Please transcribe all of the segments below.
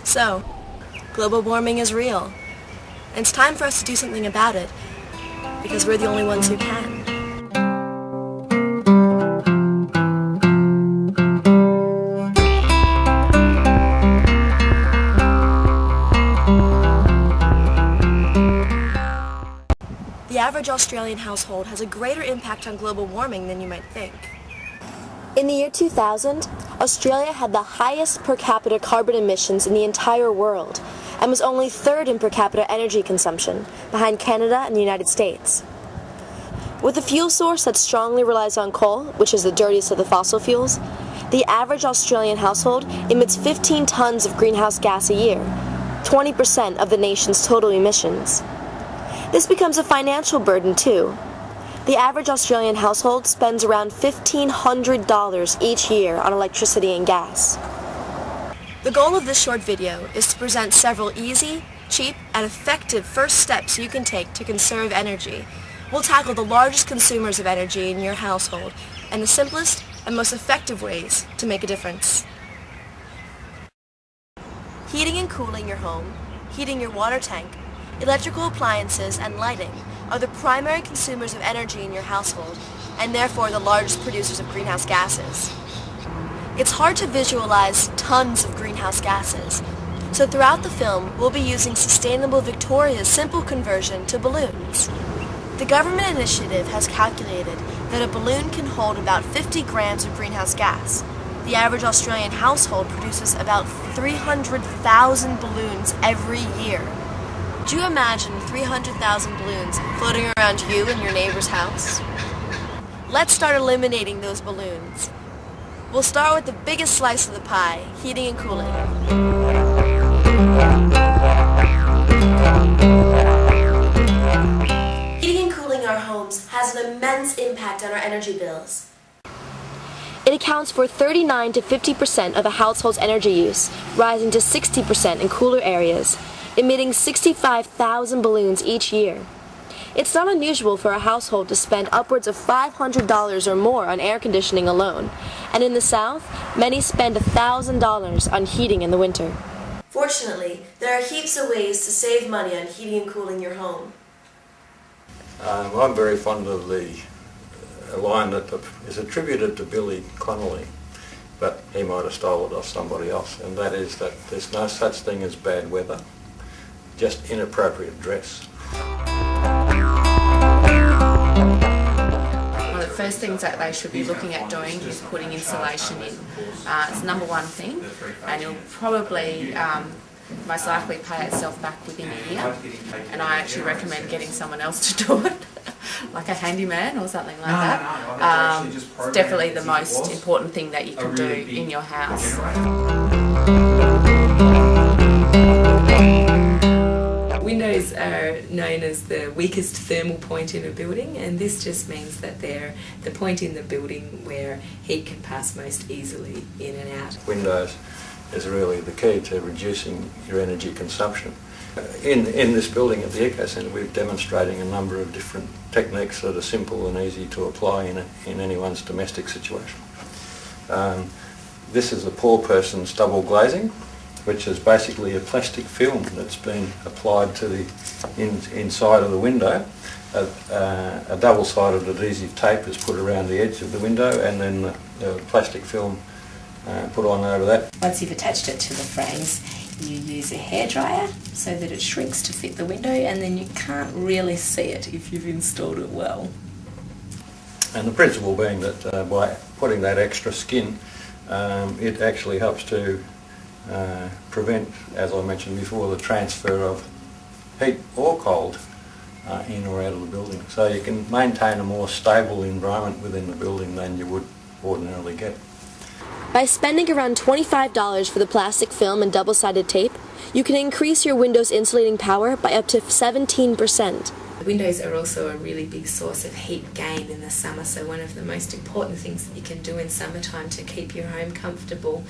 So, global warming is real. And it's time for us to do something about it, because we're the only ones who can. The average Australian household has a greater impact on global warming than you might think. In the year 2000, Australia had the highest per capita carbon emissions in the entire world, and was only third in per capita energy consumption, behind Canada and the United States. With a fuel source that strongly relies on coal, which is the dirtiest of the fossil fuels, the average Australian household emits 15 tons of greenhouse gas a year, 20% of the nation's total emissions. This becomes a financial burden too. The average Australian household spends around $1,500 each year on electricity and gas. The goal of this short video is to present several easy, cheap, and effective first steps you can take to conserve energy. We'll tackle the largest consumers of energy in your household and the simplest and most effective ways to make a difference. Heating and cooling your home, heating your water tank, electrical appliances, and lighting are the primary consumers of energy in your household, and therefore the largest producers of greenhouse gases. It's hard to visualize tons of greenhouse gases, so throughout the film we'll be using Sustainable Victoria's simple conversion to balloons. The government initiative has calculated that a balloon can hold about 50 grams of greenhouse gas. The average Australian household produces about 300,000 balloons every year. Do you imagine 300,000 balloons floating around you and your neighbor's house? Let's start eliminating those balloons. We'll start with the biggest slice of the pie, heating and cooling. Heating and cooling our homes has an immense impact on our energy bills. It accounts for 39 to 50% of a household's energy use, rising to 60% in cooler areas, emitting 65,000 balloons each year. It's not unusual for a household to spend upwards of $500 or more on air conditioning alone, and in the South, many spend $1,000 on heating in the winter. Fortunately, there are heaps of ways to save money on heating and cooling your home. I'm very fond of the line that is attributed to Billy Connolly, but he might have stolen it off somebody else, and that is that there's no such thing as bad weather, just inappropriate dress. One of the first things that they should be looking at doing is putting insulation in. It's the number one thing, and it'll probably most likely pay itself back within a year. And I actually recommend getting someone else to do it, like a handyman or something like that. It's definitely the most important thing that you can do in your house. Windows are known as the weakest thermal point in a building, and this just means that they're the point in the building where heat can pass most easily in and out. Windows is really the key to reducing your energy consumption. In this building at the Eco Centre, we're demonstrating a number of different techniques that are simple and easy to apply in anyone's domestic situation. This is a poor person's double glazing, which is basically a plastic film that's been applied to the inside of the window. A double-sided adhesive tape is put around the edge of the window, and then the plastic film put on over that. Once you've attached it to the frames, you use a hairdryer so that it shrinks to fit the window, and then you can't really see it if you've installed it well. And the principle being that by putting that extra skin, it actually helps to prevent, as I mentioned before, the transfer of heat or cold in or out of the building. So you can maintain a more stable environment within the building than you would ordinarily get. By spending around $25 for the plastic film and double-sided tape, you can increase your window's insulating power by up to 17%. Windows are also a really big source of heat gain in the summer, so one of the most important things that you can do in summertime to keep your home comfortable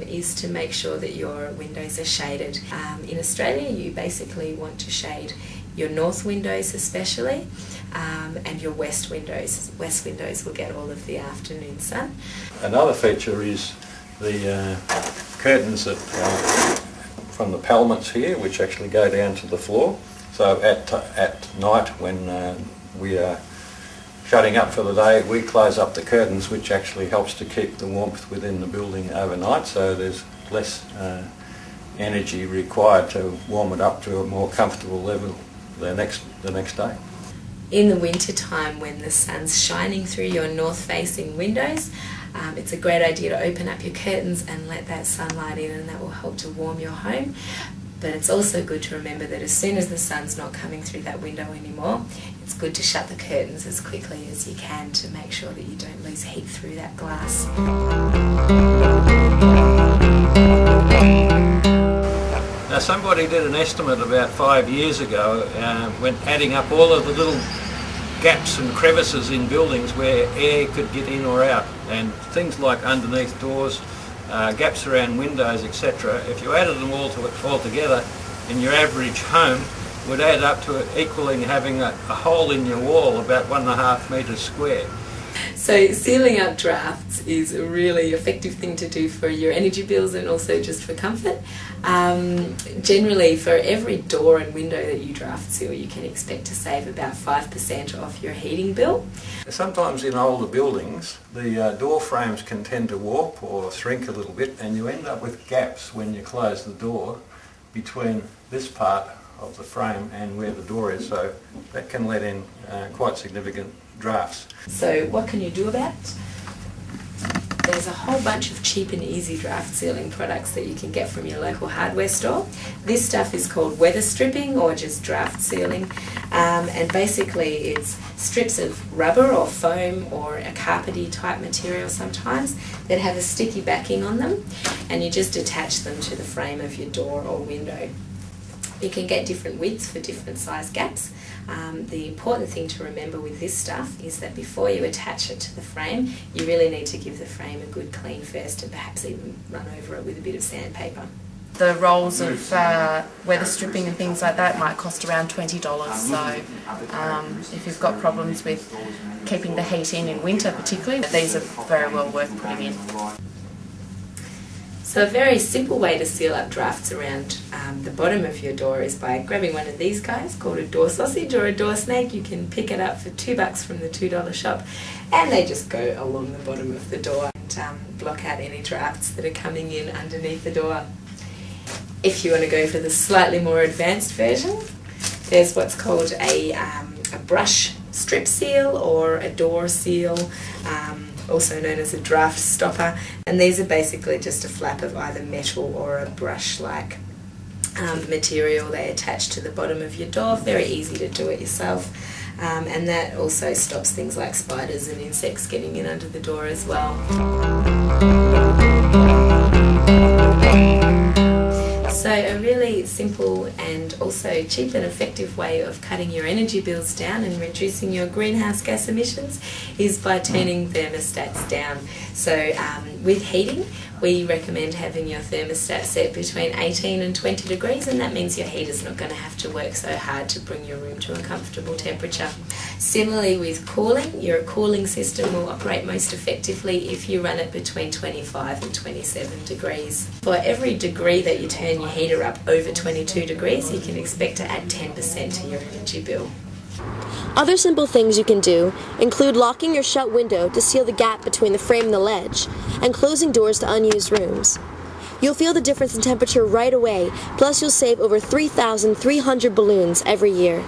is to make sure that your windows are shaded. In Australia, you basically want to shade your north windows especially, and your west windows. West windows will get all of the afternoon sun. Another feature is the curtains that from the palments here, which actually go down to the floor. So at night when we are shutting up for the day, we close up the curtains, which actually helps to keep the warmth within the building overnight, so there's less energy required to warm it up to a more comfortable level the next day. In the winter time, when the sun's shining through your north-facing windows, it's a great idea to open up your curtains and let that sunlight in, and that will help to warm your home. But it's also good to remember that as soon as the sun's not coming through that window anymore, it's good to shut the curtains as quickly as you can to make sure that you don't lose heat through that glass. Now, somebody did an estimate about 5 years ago when adding up all of the little gaps and crevices in buildings where air could get in or out, and things like underneath doors, gaps around windows, etc. If you added them all together in your average home, would add up to equaling having a hole in your wall about 1.5 metres square. So sealing up drafts is a really effective thing to do for your energy bills and also just for comfort. Generally, for every door and window that you draft seal, you can expect to save about 5% off your heating bill. Sometimes in older buildings, the door frames can tend to warp or shrink a little bit, and you end up with gaps when you close the door between this part of the frame and where the door is, so that can let in quite significant drafts. So what can you do about it? There's a whole bunch of cheap and easy draft sealing products that you can get from your local hardware store. This stuff is called weather stripping or just draft sealing, and basically it's strips of rubber or foam or a carpety type material sometimes that have a sticky backing on them, and you just attach them to the frame of your door or window. You can get different widths for different size gaps. The important thing to remember with this stuff is that before you attach it to the frame, you really need to give the frame a good clean first and perhaps even run over it with a bit of sandpaper. The rolls of weather stripping and things like that might cost around $20, so if you've got problems with keeping the heat in winter particularly, these are very well worth putting in. So a very simple way to seal up drafts around the bottom of your door is by grabbing one of these guys called a door sausage or a door snake. You can pick it up for $2 from the $2 shop, and they just go along the bottom of the door and block out any drafts that are coming in underneath the door. If you want to go for the slightly more advanced version, there's what's called a brush strip seal or a door seal, also known as a draft stopper, and these are basically just a flap of either metal or a brush-like material. They attach to the bottom of your door, very easy to do it yourself, and that also stops things like spiders and insects getting in under the door as well. So a really simple and also cheap and effective way of cutting your energy bills down and reducing your greenhouse gas emissions is by turning thermostats down. So with heating, we recommend having your thermostat set between 18 and 20 degrees, and that means your heater's not going to have to work so hard to bring your room to a comfortable temperature. Similarly with cooling, your cooling system will operate most effectively if you run it between 25 and 27 degrees. For every degree that you turn your heater up over 22 degrees, you can expect to add 10% to your energy bill. Other simple things you can do include locking your shut window to seal the gap between the frame and the ledge, and closing doors to unused rooms. You'll feel the difference in temperature right away, plus you'll save over 3,300 balloons every year.